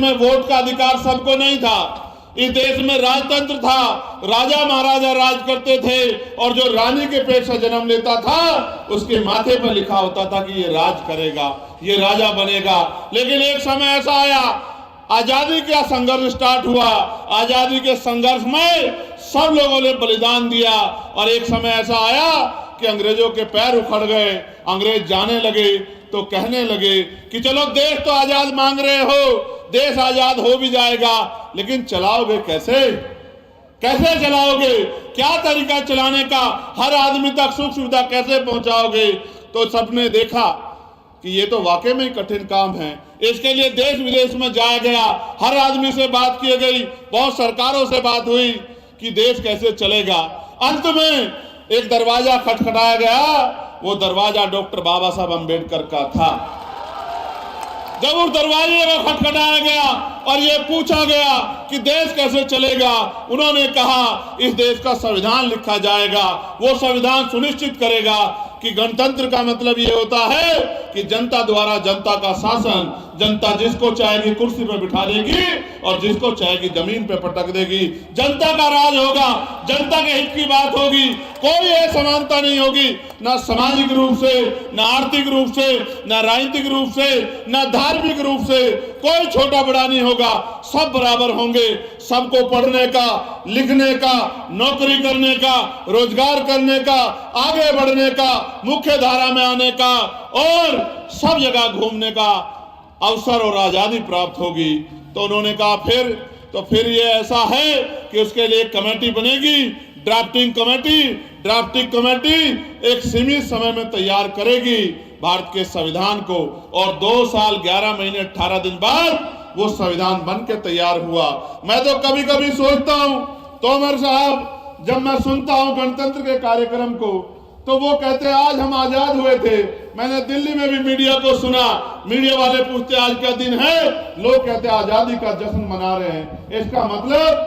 में वोट का अधिकार सबको नहीं था। इस देश में राजतंत्र था, राजा महाराजा राज करते थे और जो रानी के पेट से जन्म लेता था उसके माथे पर लिखा होता था कि ये राज करेगा, ये राजा बनेगा। लेकिन एक समय ऐसा आया, आजादी का संघर्ष स्टार्ट हुआ, आजादी के संघर्ष में सब लोगों ने बलिदान दिया और एक समय ऐसा आया कि अंग्रेजों के पैर उखड़ गए। अंग्रेज जाने लगे तो कहने लगे कि चलो देश तो आजाद मांग रहे हो, देश आजाद हो भी जाएगा, लेकिन चलाओगे कैसे, कैसे चलाओगे, क्या तरीका चलाने का, हर आदमी तक सुख सुविधा कैसे पहुंचाओगे। तो सबने देखा कि ये तो वाकई में कठिन काम है। इसके लिए देश विदेश में जाया गया, हर आदमी से बात की गई, बहुत सरकारों से बात हुई कि देश कैसे चलेगा। अंत में एक दरवाजा खटखटाया गया, वो दरवाजा डॉक्टर बाबा साहब अम्बेडकर का था। जब उस दरवाजे को खटखटाया गया और ये पूछा गया कि देश कैसे चलेगा, उन्होंने कहा इस देश का संविधान लिखा जाएगा, वो संविधान सुनिश्चित करेगा कि गणतंत्र का मतलब ये होता है कि जनता द्वारा जनता का शासन, जनता जिसको चाहेगी कुर्सी पर बिठा देगी और जिसको चाहेगी जमीन पे पटक देगी। जनता का राज होगा, जनता के हित की बात होगी, कोई असमानता नहीं होगी, ना सामाजिक रूप से, ना आर्थिक रूप से, ना राजनीतिक रूप से, ना धार्मिक रूप से, कोई छोटा बड़ा नहीं होगा, सब बराबर होंगे। सबको पढ़ने का, लिखने का, नौकरी करने का, रोजगार करने का, आगे बढ़ने का, मुख्य धारा में आने का और सब जगह घूमने का अवसर और आजादी प्राप्त होगी। तो उन्होंने कहा फिर ये ऐसा है कि उसके लिए कमेटी बनेगी, ड्राफ्टिंग कमेटी एक सीमित समय में तैयार करेगी भारत के संविधान को, और 2 साल 11 महीने 18 दिन बाद वो संविधान बन के तैयार हुआ। मैं तो कभी कभी सोचता हूं, तोमर साहब जब मैं सुनता हूं गणतंत्र के कार्यक्रम को, तो वो कहते हैं आज हम आजाद हुए थे। मैंने दिल्ली में भी मीडिया को सुना, मीडिया वाले पूछते आज क्या दिन है, लोग कहते आजादी का जश्न मना रहे हैं। इसका मतलब